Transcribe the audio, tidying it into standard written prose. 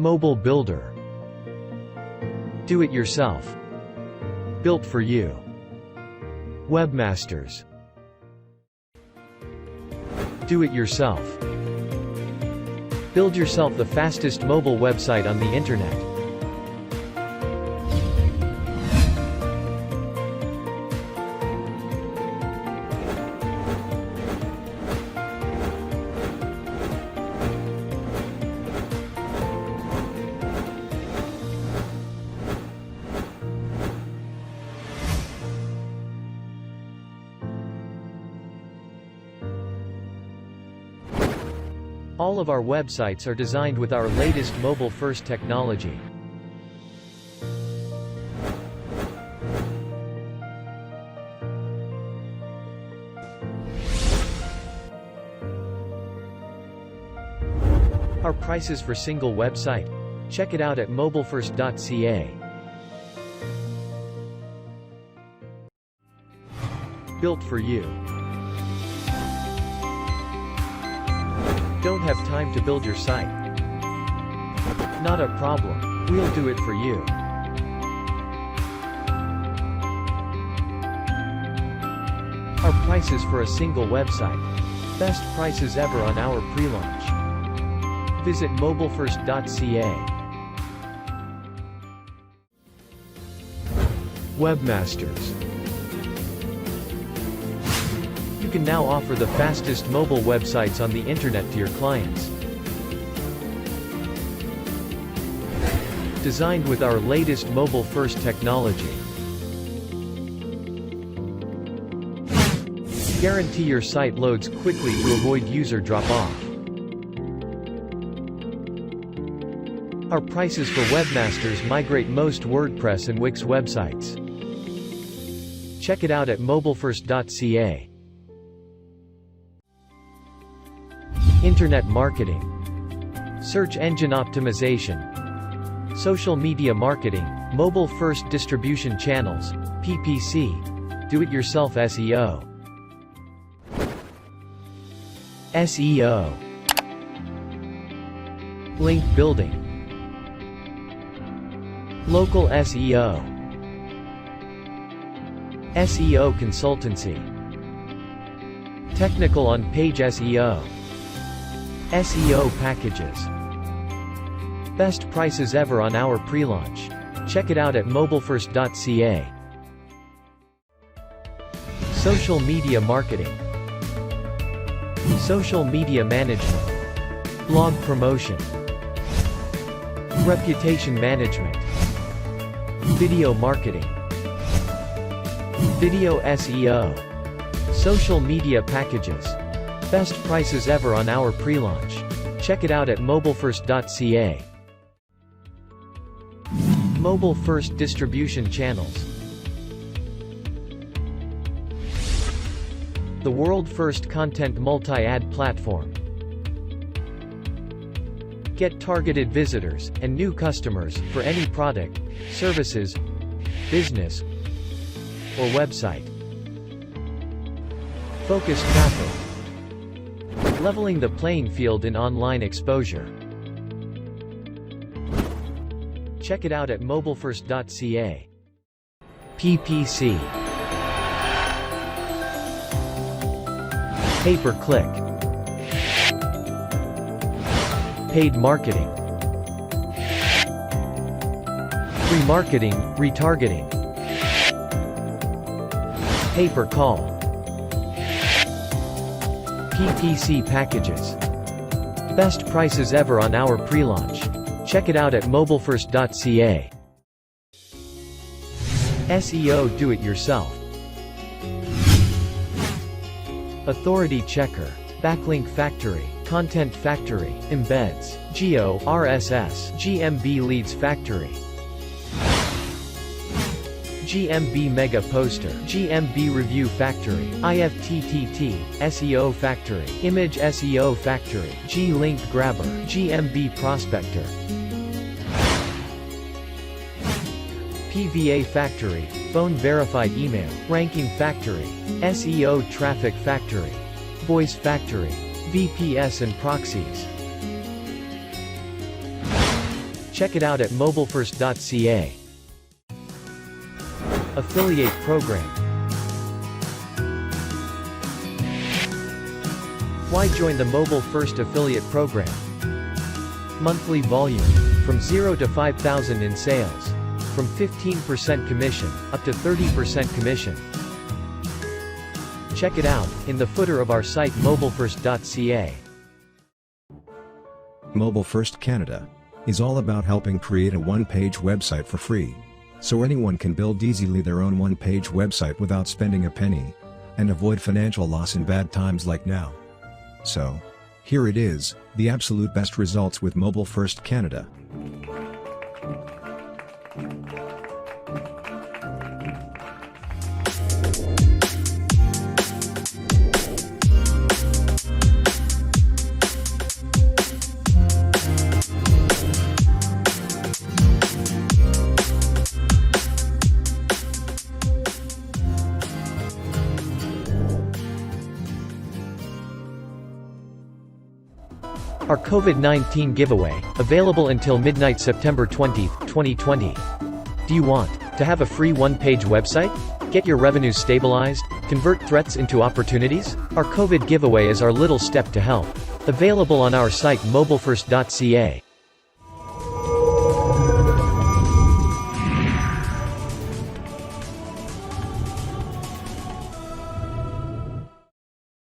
Mobile builder. Do it yourself. Built for you. Webmasters. Do it yourself. Build yourself the fastest mobile website on the internet. All of our websites are designed with our latest mobile-first technology. Our prices for single website. Check it out at mobilefirst.ca. Built for you. Don't have time to build your site? Not a problem. We'll do it for you. Our prices for a single website. Best prices ever on our pre-launch. Visit mobilefirst.ca. Webmasters. You can now offer the fastest mobile websites on the internet to your clients. Designed with our latest mobile-first technology. Guarantee your site loads quickly to avoid user drop-off. Our prices for Webmasters migrate most WordPress and Wix websites. Check it out at mobilefirst.ca. Internet marketing. Search engine optimization. Social media marketing. Mobile-first distribution channels. PPC. Do-it-yourself SEO. SEO. Link building. Local SEO. SEO Consultancy. Technical on-page SEO. SEO packages. Best prices ever on our pre-launch. Check it out at mobilefirst.ca. Social media marketing. Social media management. Blog promotion. Reputation management. Video marketing. Video SEO. Social media packages. Best prices ever on our pre-launch. Check it out at mobilefirst.ca. Mobile-first distribution channels. The world-first content multi-ad platform. Get targeted visitors and new customers for any product, services, business, or website. Focused traffic. Leveling the playing field in online exposure. Check it out at mobilefirst.ca. PPC. Pay-per-click. Paid marketing. Remarketing, retargeting. Pay-per-call. PPC packages. Best prices ever on our pre-launch. Check it out at mobilefirst.ca. SEO Do It Yourself. Authority Checker. Backlink Factory. Content Factory. Embeds. Geo, RSS. GMB Leads Factory. GMB Mega Poster, GMB Review Factory, IFTTT, SEO Factory, Image SEO Factory, G-Link Grabber, GMB Prospector, PVA Factory, Phone Verified Email, Ranking Factory, SEO Traffic Factory, Voice Factory, VPS and Proxies. Check it out at MOBILFE.ca. Affiliate Program. Why join the Mobile First Affiliate Program? Monthly volume. From 0 to 5,000 in sales. From 15% commission, up to 30% commission. Check it out, in the footer of our site MOBILFirst.ca. Mobile First Canada is all about helping create a one-page website for free, so anyone can build easily their own one-page website without spending a penny, and avoid financial loss in bad times like now. So, here it is, the absolute best results with Mobile First Canada. Our COVID-19 giveaway, available until midnight September 20, 2020. Do you want to have a free one-page website? Get your revenues stabilized? Convert threats into opportunities? Our COVID giveaway is our little step to help. Available on our site MOBILFirst.ca.